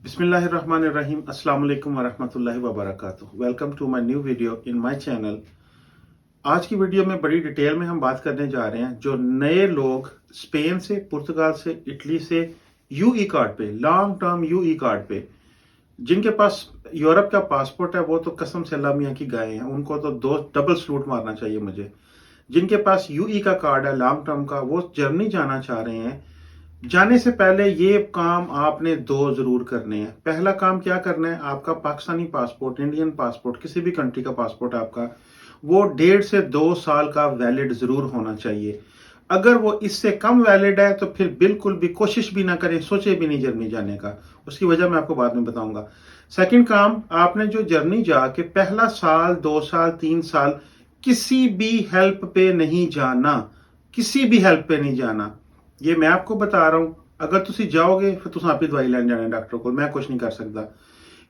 बिस्मिल्लाहिर्रहमानिर्रहीम अस्सलाम वालेकुम वरहमतुल्लाहि वबरकातुहू। Welcome to my new video in my channel. आज की वीडियो में बड़ी डिटेल में हम बात करने जा रहे हैं जो नए लोग स्पेन से, पुर्तगाल से, इटली से यूई कार्ड पे, लॉन्ग टर्म यूई कार्ड पे, जिनके पास यूरोप का पासपोर्ट है वो तो कसम से अल्लाह मियां की गाय हैं, उनको तो दो डबल सलूट मारना चाहिए मुझे। जिनके पास यूई का कार्ड है लॉन्ग टर्म का, वो जर्मनी जाना चाह रहे हैं। जाने से पहले ये काम आपने दो जरूर करने हैं। पहला काम क्या करना है, आपका पाकिस्तानी पासपोर्ट, इंडियन पासपोर्ट, किसी भी कंट्री का पासपोर्ट आपका, वो 1.5 से 2 साल का वैलिड जरूर होना चाहिए। अगर वो इससे कम वैलिड है तो फिर बिल्कुल भी कोशिश भी ना करें, सोचे भी नहीं जर्मनी जाने का। उसकी वजह मैं आपको बाद में बताऊंगा। सेकंड काम, आपने जो जर्मनी जाके पहला साल, 2 साल, 3 साल किसी भी हेल्प पे नहीं जाना, किसी भी हेल्प पे नहीं जाना। ये मैं आपको बता रहा हूं। अगर तुम जाओगे फिर तुम आप ही दवाई लेने जाना डॉक्टर को, मैं कुछ नहीं कर सकता।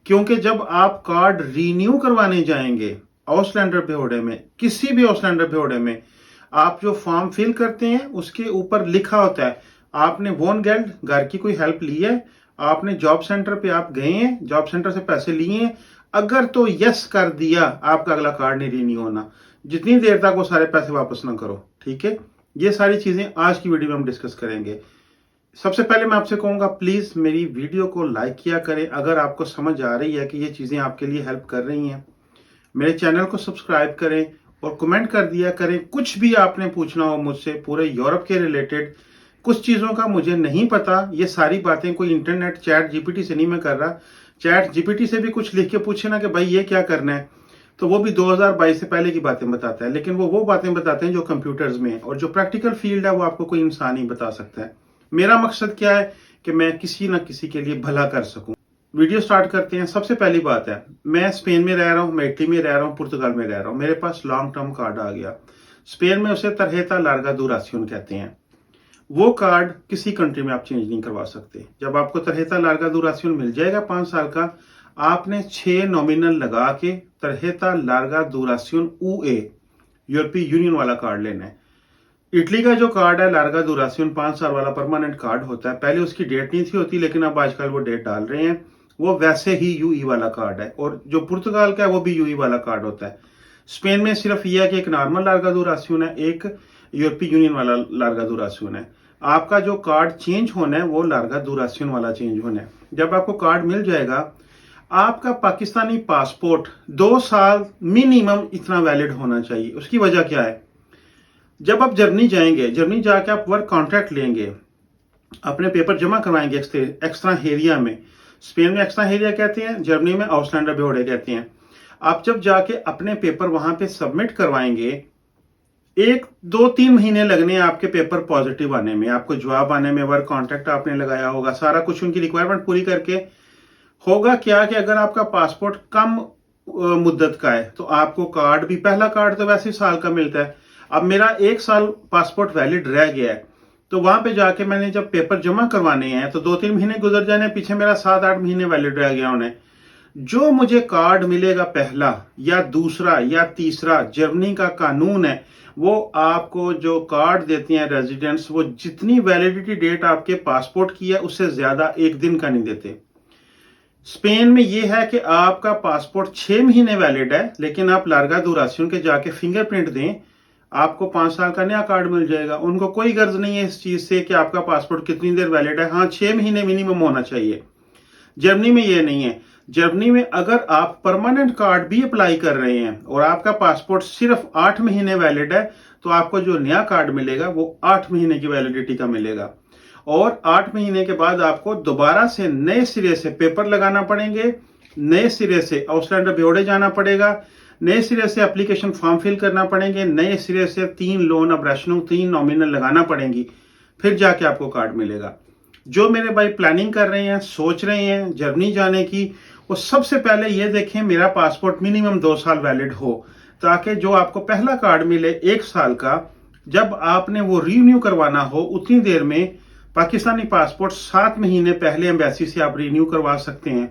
क्योंकि जब आप कार्ड रीन्यू करवाने जाएंगे ऑसलैंडर बेहोड़े में, किसी भी ऑसलैंडर बेहोड़े में, आप जो फॉर्म फिल करते हैं उसके ऊपर लिखा होता है आपने वोन गेल्ड, घर की कोई हेल्प ली है, आपने जॉब सेंटर पे आप गए हैं, जॉब सेंटर से पैसे लिए हैं, अगर तो यस कर दिया आपका अगला कार्ड नहीं रीन्यू होना, जितनी देर तक वो सारे पैसे वापस ना करो। ठीक है, ये सारी चीजें आज की वीडियो में हम डिस्कस करेंगे। सबसे पहले मैं आपसे कहूंगा प्लीज मेरी वीडियो को लाइक किया करें अगर आपको समझ आ रही है कि ये चीजें आपके लिए हेल्प कर रही हैं। मेरे चैनल को सब्सक्राइब करें और कमेंट कर दिया करें। कुछ भी आपने पूछना हो मुझसे पूरे यूरोप के रिलेटेड, कुछ चीजों का मुझे नहीं पता, ये सारी बातें कोई इंटरनेट चैट जीपीटी से नहीं मैं कर रहा। चैट जीपीटी से भी कुछ लिख के पूछे ना कि भाई ये क्या करना है, तो वो भी 2022 से पहले की बातें बताता है, लेकिन वो बातें बताते हैं जो कंप्यूटर्स में है, और जो प्रैक्टिकल फील्ड है वो आपको कोई इंसान ही बता सकता है। मेरा मकसद क्या है कि मैं किसी ना किसी के लिए भला कर सकूं। वीडियो स्टार्ट करते हैं। सबसे पहली बात है, मैं स्पेन में रह रहा हूं, मैं इटली में रह रहा हूं, पुर्तगाल में रह रहा हूं, मेरे पास लॉन्ग टर्म कार्ड आ गया। स्पेन में उसे तरहेता लार्गा दुरासियोन कहते हैं। वो कार्ड किसी कंट्री में आप चेंज नहीं करवा सकते। जब आपको तरहेता लार्गा दुरासियोन मिल जाएगा 5 साल का, आपने 6 नॉमिनल लगा के तरहेता लार्गा दुरासियोन ऊए यूरोपीय यूनियन वाला कार्ड लेना है। इटली का जो कार्ड है लार्गा दुरासियोन 5 साल वाला परमानेंट कार्ड होता है। पहले उसकी डेट नहीं थी होती, लेकिन अब आजकल वो डेट डाल रहे हैं। वो वैसे ही यूई वाला कार्ड है, और जो पुर्तगाल का है वो भी यूई वाला कार्ड होता है। स्पेन में सिर्फ यह है कि एक नॉर्मल लार्गा दुरासियोन है, एक यूरोपीय यूनियन वाला लार्गा दुरासियोन है। आपका जो कार्ड चेंज होना है वो लार्गा दुरासियोन वाला चेंज होना है। जब आपको कार्ड मिल जाएगा, आपका पाकिस्तानी पासपोर्ट 2 साल मिनिमम इतना वैलिड होना चाहिए। उसकी वजह क्या है, जब आप जर्मनी जाएंगे, जर्मनी जाके आप वर्क कॉन्ट्रैक्ट लेंगे, अपने पेपर जमा करवाएंगे एक्स्ट्रा हेरिया में। स्पेन में एक्स्ट्रा हेरिया कहते हैं, जर्मनी में आउसलैंडर बेहोड़े कहते हैं। आप जब जाके अपने पेपर वहां पे सबमिट करवाएंगे, 1, 2, 3 महीने लगने हैं आपके पेपर पॉजिटिव आने में, आपको जवाब आने में। वर्क कॉन्ट्रैक्ट आपने लगाया होगा, सारा कुछ उनकी रिक्वायरमेंट पूरी करके। होगा क्या कि अगर आपका पासपोर्ट कम मुद्दत का है तो आपको कार्ड भी, पहला कार्ड तो वैसे साल का मिलता है। अब मेरा 1 साल पासपोर्ट वैलिड रह गया है, तो वहां पे जाके मैंने जब पेपर जमा करवाने हैं तो 2, 3 महीने गुजर जाने, पीछे मेरा 7, 8 महीने वैलिड रह गया उन्हें। जो मुझे कार्ड मिलेगा पहला या दूसरा या तीसरा, जर्मनी का कानून है, वो आपको जो कार्ड देते हैं रेजिडेंट्स, वो जितनी वैलिडिटी डेट आपके पासपोर्ट की है उससे ज्यादा 1 दिन का नहीं देते। स्पेन में यह है कि आपका पासपोर्ट 6 महीने वैलिड है, लेकिन आप लार्गा दुरासियोन के जाके फिंगरप्रिंट दें, आपको 5 साल का नया कार्ड मिल जाएगा। उनको कोई गर्ज नहीं है इस चीज से कि आपका पासपोर्ट कितनी देर वैलिड है। हाँ, 6 महीने मिनिमम होना चाहिए। जर्मनी में ये नहीं है। जर्मनी में अगर आप परमानेंट कार्ड भी अप्लाई कर रहे हैं और आपका पासपोर्ट सिर्फ 8 महीने वैलिड है, तो आपको जो नया कार्ड मिलेगा वो 8 महीने की वैलिडिटी का मिलेगा। और 8 महीने के बाद आपको दोबारा से नए सिरे से पेपर लगाना पड़ेंगे, नए सिरे से आउसलैंडर बेहोड़े जाना पड़ेगा, नए सिरे से एप्लीकेशन फॉर्म फिल करना पड़ेंगे, नए सिरे से 3 लोन अब्रेशनों, 3 नॉमिनल लगाना पड़ेंगी, फिर जाके आपको कार्ड मिलेगा। जो मेरे भाई प्लानिंग कर रहे हैं, सोच रहे हैं जर्मनी जाने की, वो सबसे पहले ये देखें मेरा पासपोर्ट मिनिमम 2 साल वैलिड हो, ताकि जो आपको पहला कार्ड मिले 1 साल का, जब आपने वो रीन्यू करवाना हो उतनी देर में पाकिस्तानी पासपोर्ट 7 महीने पहले एम्बेसी से आप रिन्यू करवा सकते हैं।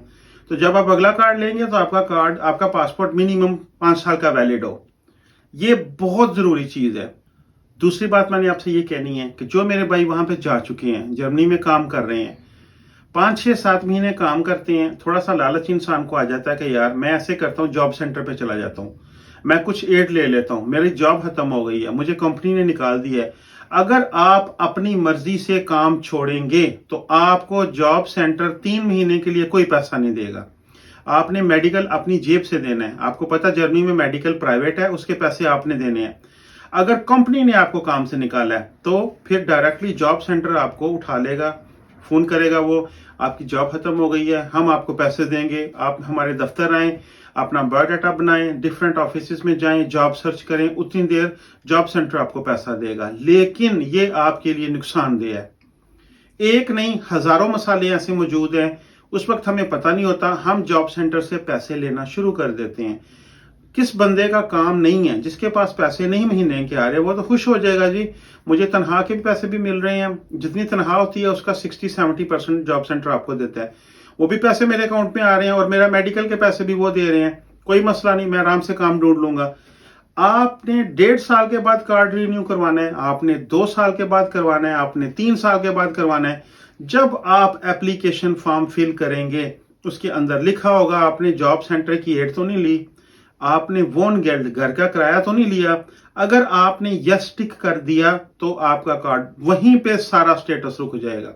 तो जब आप अगला कार्ड लेंगे तो आपका कार्ड, आपका पासपोर्ट मिनिमम 5 साल का वैलिड हो। ये बहुत जरूरी चीज है। दूसरी बात मैंने आपसे ये कहनी है कि जो मेरे भाई वहां पे जा चुके हैं, जर्मनी में काम कर रहे हैं, 5 6 7 महीने काम करते हैं, थोड़ा सा लालच इंसान को आ जाता है कि यार मैं ऐसे करता हूँ, जॉब सेंटर पे चला जाता हूँ, मैं कुछ एड ले लेता हूँ, मेरी जॉब खत्म हो गई है, मुझे कंपनी ने निकाल दिया है। अगर आप अपनी मर्जी से काम छोड़ेंगे तो आपको जॉब सेंटर 3 महीने के लिए कोई पैसा नहीं देगा। आपने मेडिकल अपनी जेब से देना है। आपको पता जर्मनी में मेडिकल प्राइवेट है, उसके पैसे आपने देने हैं। अगर कंपनी ने आपको काम से निकाला है तो फिर डायरेक्टली जॉब सेंटर आपको उठा लेगा, फोन करेगा, वो आपकी जॉब खत्म हो गई है, हम आपको पैसे देंगे, आप हमारे दफ्तर आएं, अपना बायोडाटा बनाएं, डिफरेंट ऑफिस में जाएं, जॉब सर्च करें, उतनी देर जॉब सेंटर आपको पैसा देगा। लेकिन ये आपके लिए नुकसानदेह है। एक नहीं, हजारों मसाले ऐसे मौजूद हैं, उस वक्त हमें पता नहीं होता, हम जॉब सेंटर से पैसे लेना शुरू कर देते हैं। किस बंदे का काम नहीं है, जिसके पास पैसे नहीं महीने के आ रहे, वो तो खुश हो जाएगा जी, मुझे तनख्वाह के पैसे भी मिल रहे हैं, जितनी तनख्वाह होती है उसका 60-70% जॉब सेंटर आपको देता है, वो भी पैसे मेरे अकाउंट में आ रहे हैं और मेरा मेडिकल के पैसे भी वो दे रहे हैं, कोई मसला नहीं, मैं आराम से काम ढूंढ लूंगा। आपने 1.5 साल के बाद कार्ड रिन्यू करवाना है, आपने 2 साल के बाद करवाना है, आपने 3 साल के बाद करवाना है। जब आप एप्लीकेशन फॉर्म फिल करेंगे उसके अंदर लिखा होगा आपने जॉब सेंटर की एड तो नहीं ली, आपने वोन गेल्ड घर का किराया तो नहीं लिया। अगर आपने यस टिक कर दिया तो आपका कार्ड वहीं पे सारा स्टेटस रुक जाएगा।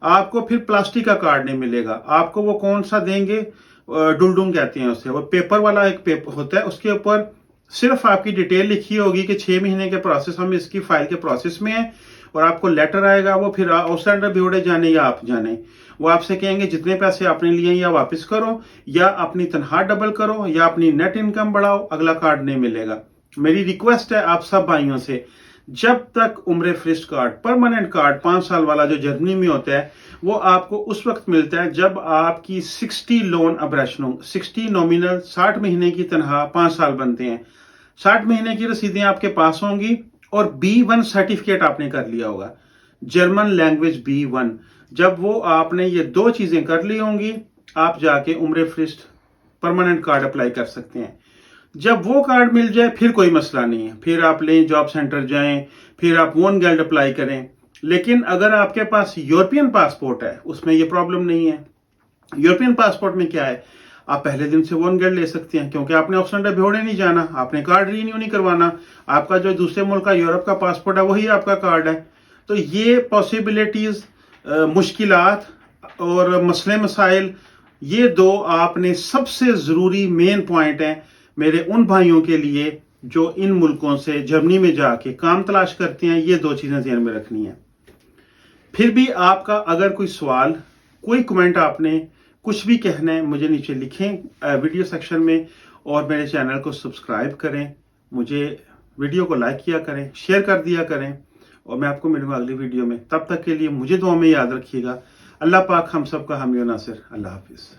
आपको फिर प्लास्टिक का कार्ड नहीं मिलेगा। आपको वो कौन सा देंगे, डुलडुम कहते हैं उसे, वो पेपर वाला एक पेपर होता है, उसके ऊपर सिर्फ आपकी डिटेल लिखी होगी कि 6 महीने के प्रोसेस, हम इसकी फाइल के प्रोसेस में है, और आपको लेटर आएगा, वो फिर आउटस्टैंडर भिड़े जाने या आप जाने, वो आपसे कहेंगे जितने पैसे आपने लिए या वापस करो, या अपनी तनख्वाह डबल करो, या अपनी नेट इनकम बढ़ाओ, अगला कार्ड नहीं मिलेगा। मेरी रिक्वेस्ट है आप सब भाइयों से, जब तक उम्र फ्रिस्ट कार्ड, परमानेंट कार्ड 5 साल वाला जो जर्मनी में होता है, वो आपको उस वक्त मिलता है जब आपकी 60 लोन अब्रेशनों, 60 नॉमिनल, 60 महीने की तनख्वाह 5 साल बनते हैं, 60 महीने की रसीदें आपके पास होंगी और B1 सर्टिफिकेट आपने कर लिया होगा, जर्मन लैंग्वेज B1। जब वो आपने ये 2 चीजें कर ली होंगी, आप जाके उम्र फ्रिस्ट परमानेंट कार्ड अप्लाई कर सकते हैं। जब वो कार्ड मिल जाए फिर कोई मसला नहीं है, फिर आप लें, जॉब सेंटर जाएं, फिर आप वोन गेल्ड अप्लाई करें। लेकिन अगर आपके पास यूरोपियन पासपोर्ट है, उसमें ये प्रॉब्लम नहीं है। यूरोपियन पासपोर्ट में क्या है, आप पहले दिन से वोन गेल्ड ले सकते हैं, क्योंकि आपने ऑक्सलैंड भिड़े नहीं जाना, आपने कार्ड रिन्यू नहीं करवाना, आपका जो दूसरे मुल्क का यूरोप का पासपोर्ट है वही आपका कार्ड है। तो ये पॉसिबिलिटीज, मुश्किलात और मसले मसाइल, ये 2 आपने सबसे जरूरी मेन पॉइंट हैं मेरे उन भाइयों के लिए जो इन मुल्कों से जर्मनी में जाके काम तलाश करते हैं। ये 2 चीजें ध्यान में रखनी है। फिर भी आपका अगर कोई सवाल, कोई कमेंट, आपने कुछ भी कहना है, मुझे नीचे लिखें वीडियो सेक्शन में, और मेरे चैनल को सब्सक्राइब करें, मुझे वीडियो को लाइक किया करें, शेयर कर दिया करें, और मैं आपको मिलूंगा अगली वीडियो में। तब तक के लिए मुझे दुआ में याद रखिएगा। अल्लाह पाक हम सबका हामी और नासिर। अल्लाह हाफिज।